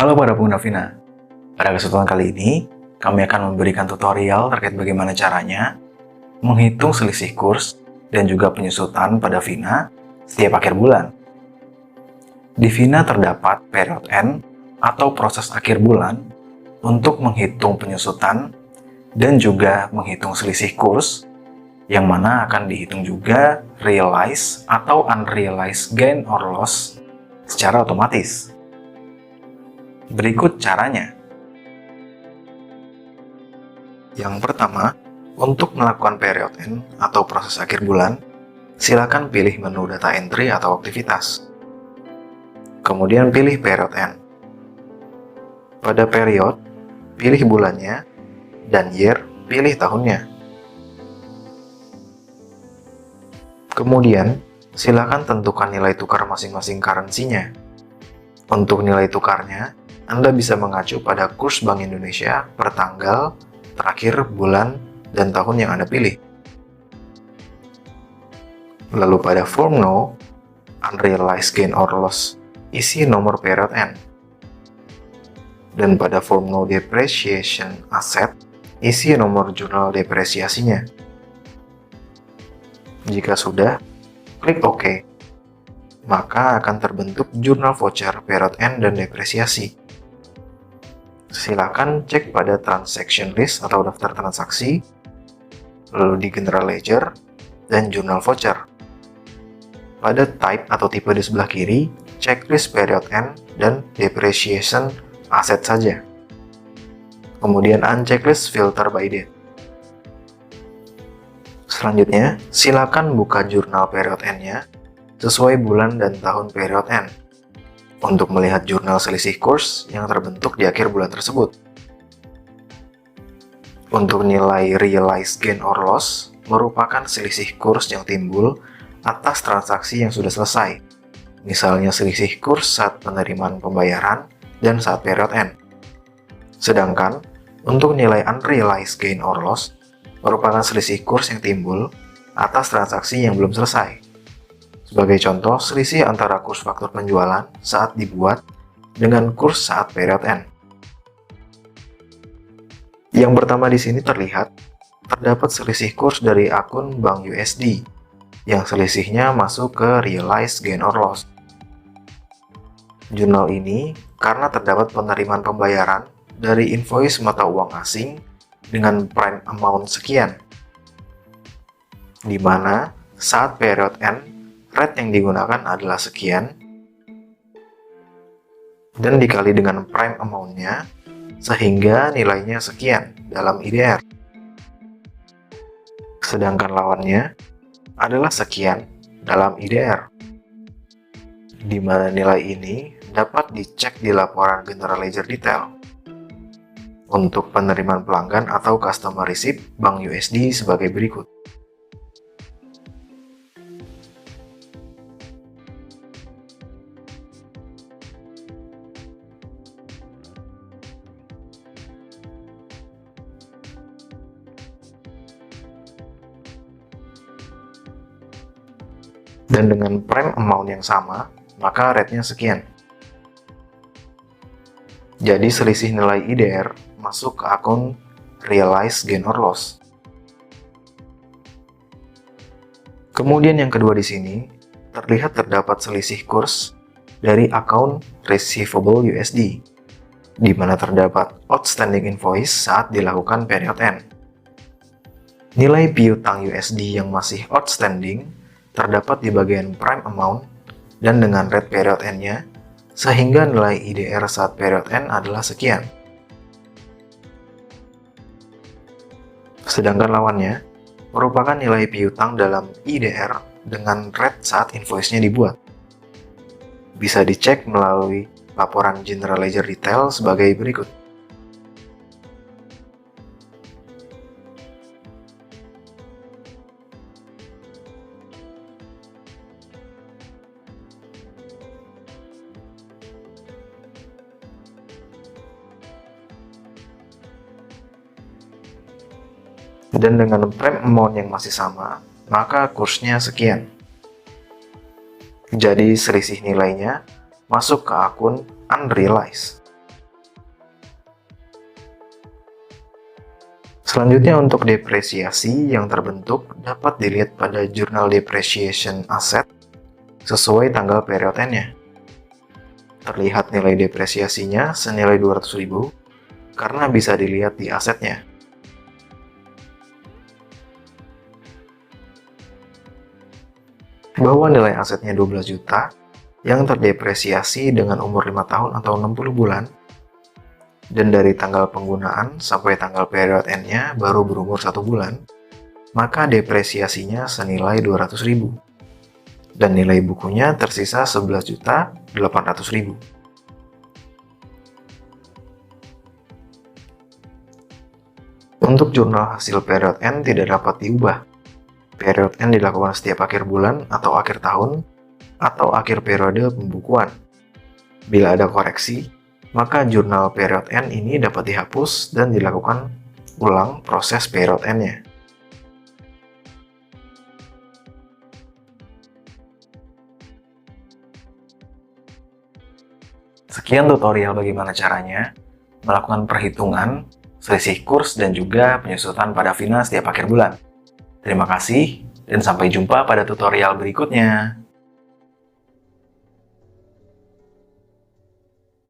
Halo para pengguna Vina. Pada kesempatan kali ini, kami akan memberikan tutorial terkait bagaimana caranya menghitung selisih kurs dan juga penyusutan pada Vina setiap akhir bulan. Di Vina terdapat period end atau proses akhir bulan untuk menghitung penyusutan dan juga menghitung selisih kurs, yang mana akan dihitung juga realized atau unrealized gain or loss secara otomatis. Berikut caranya. Yang pertama, untuk melakukan period end atau proses akhir bulan, silakan pilih menu data entry atau aktivitas. Kemudian pilih period end. Pada period, pilih bulannya, dan year, pilih tahunnya. Kemudian, silakan tentukan nilai tukar masing-masing currency-nya. Untuk nilai tukarnya, Anda bisa mengacu pada kurs Bank Indonesia per tanggal, terakhir, bulan, dan tahun yang Anda pilih. Lalu pada form no, unrealized gain or loss, isi nomor period end. Dan pada form no depreciation asset, isi nomor jurnal depresiasinya. Jika sudah, klik OK. Maka akan terbentuk jurnal voucher period end dan depresiasi. Silakan cek pada transaction list atau daftar transaksi, lalu di general ledger, dan jurnal voucher. Pada type atau tipe di sebelah kiri, checklist period end dan depreciation asset saja. Kemudian unchecklist filter by date. Selanjutnya, silakan buka jurnal period end-nya sesuai bulan dan tahun period end untuk melihat jurnal selisih kurs yang terbentuk di akhir bulan tersebut. Untuk nilai realized gain or loss merupakan selisih kurs yang timbul atas transaksi yang sudah selesai, misalnya selisih kurs saat penerimaan pembayaran dan saat period end. Sedangkan untuk nilai unrealized gain or loss merupakan selisih kurs yang timbul atas transaksi yang belum selesai. Sebagai contoh, selisih antara kurs faktur penjualan saat dibuat dengan kurs saat period end. Yang pertama di sini terlihat, terdapat selisih kurs dari akun Bank USD, yang selisihnya masuk ke realized gain or loss. Jurnal ini karena terdapat penerimaan pembayaran dari invoice mata uang asing dengan prime amount sekian, di mana saat period end, rate yang digunakan adalah sekian, dan dikali dengan prime amount-nya, sehingga nilainya sekian dalam IDR. Sedangkan lawannya adalah sekian dalam IDR, di mana nilai ini dapat dicek di laporan general ledger detail untuk penerimaan pelanggan atau customer receipt Bank USD sebagai berikut. Dan dengan prime amount yang sama, maka rate-nya sekian. Jadi selisih nilai IDR masuk ke akun realized gain or loss. Kemudian yang kedua di sini, terlihat terdapat selisih kurs dari akun receivable USD, di mana terdapat outstanding invoice saat dilakukan period end. Nilai piutang USD yang masih outstanding terdapat di bagian prime amount dan dengan rate period end-nya, sehingga nilai IDR saat period end adalah sekian. Sedangkan lawannya merupakan nilai piutang dalam IDR dengan rate saat invoice-nya dibuat. Bisa dicek melalui laporan general ledger detail sebagai berikut. Dan dengan prime amount yang masih sama, maka kursnya sekian. Jadi selisih nilainya masuk ke akun unrealized. Selanjutnya untuk depresiasi yang terbentuk dapat dilihat pada Journal Depreciation Asset sesuai tanggal period end-nya. Terlihat nilai depresiasinya senilai 200.000 karena bisa dilihat di asetnya. Bahwa nilai asetnya 12 juta yang terdepresiasi dengan umur 5 tahun atau 60 bulan dan dari tanggal penggunaan sampai tanggal period end-nya baru berumur 1 bulan, maka depresiasinya senilai 200.000 dan nilai bukunya tersisa 11.800.000. Untuk jurnal hasil period end tidak dapat diubah. Period end dilakukan setiap akhir bulan atau akhir tahun atau akhir periode pembukuan. Bila ada koreksi, maka jurnal period end ini dapat dihapus dan dilakukan ulang proses period end-nya. Sekian tutorial bagaimana caranya melakukan perhitungan, selisih kurs, dan juga penyusutan pada Fina setiap akhir bulan. Terima kasih, dan sampai jumpa pada tutorial berikutnya.